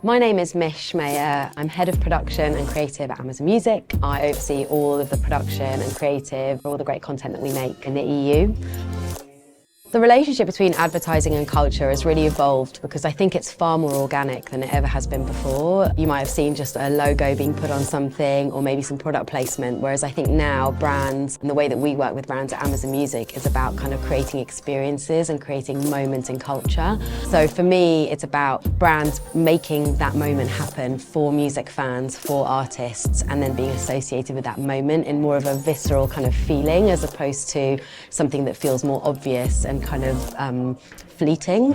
My name is Mish Mayer. I'm head of production and creative at Amazon Music. I oversee all of the production and creative for all the great content that we make in the EU. The relationship between advertising and culture has really evolved because I think it's far more organic than it ever has been before. You might have seen just a logo being put on something or maybe some product placement, whereas I think now brands and the way that we work with brands at Amazon Music is about kind of creating experiences and creating moments in culture. So for me, it's about brands making that moment happen for music fans, for artists, and then being associated with that moment in more of a visceral kind of feeling as opposed to something that feels more obvious and kind of fleeting.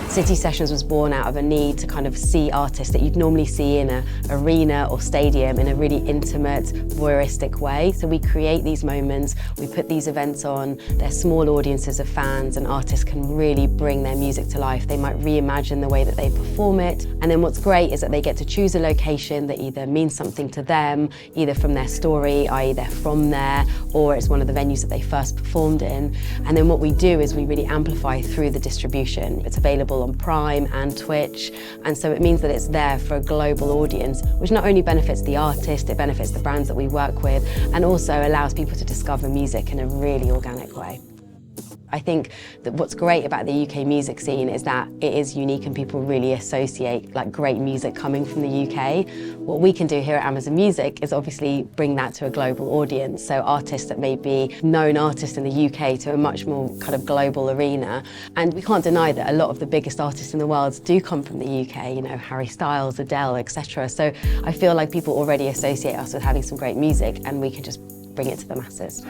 City Sessions was born out of a need to kind of see artists that you'd normally see in an arena or stadium in a really intimate, voyeuristic way. So we create these moments, we put these events on, they're small audiences of fans and artists can really bring their music to life. They might reimagine the way that they perform it. And then what's great is that they get to choose a location that either means something to them, either from their story, i.e. they're from there, or it's one of the venues that they first performed in. And then what we do is we really amplify through the distribution. It's available on Prime and Twitch, and so it means that it's there for a global audience, which not only benefits the artist, it benefits the brands that we work with, and also allows people to discover music in a really organic way. I think that what's great about the UK music scene is that it is unique and people really associate like great music coming from the UK. What we can do here at Amazon Music is obviously bring that to a global audience. So artists that may be known artists in the UK to a much more kind of global arena. And we can't deny that a lot of the biggest artists in the world do come from the UK, you know, Harry Styles, Adele, etc. So I feel like people already associate us with having some great music and we can just bring it to the masses.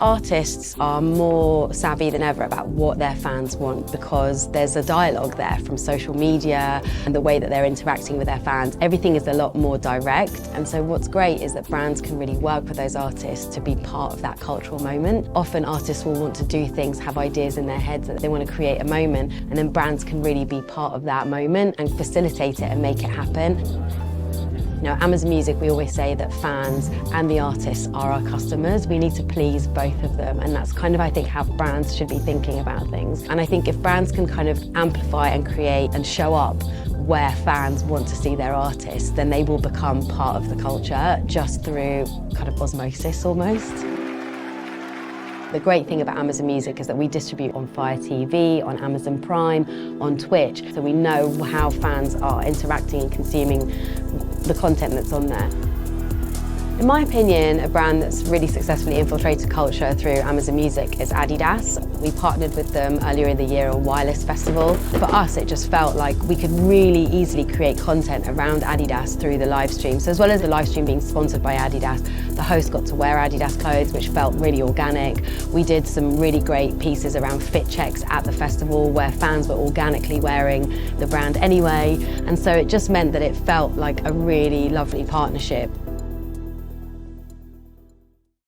Artists are more savvy than ever about what their fans want because there's a dialogue there from social media and the way that they're interacting with their fans. Everything is a lot more direct, and so what's great is that brands can really work with those artists to be part of that cultural moment. Often artists will want to do things, have ideas in their heads that they want to create a moment, and then brands can really be part of that moment and facilitate it and make it happen. You know, at Amazon Music, we always say that fans and the artists are our customers. We need to please both of them, and that's kind of, I think, how brands should be thinking about things. And I think if brands can kind of amplify and create and show up where fans want to see their artists, then they will become part of the culture just through kind of osmosis almost. The great thing about Amazon Music is that we distribute on Fire TV, on Amazon Prime, on Twitch, so we know how fans are interacting and consuming the content that's on there. In my opinion, a brand that's really successfully infiltrated culture through Amazon Music is Adidas. We partnered with them earlier in the year on Wireless Festival. For us, it just felt like we could really easily create content around Adidas through the live stream. So as well as the live stream being sponsored by Adidas, the host got to wear Adidas clothes, which felt really organic. We did some really great pieces around fit checks at the festival where fans were organically wearing the brand anyway. And so it just meant that it felt like a really lovely partnership.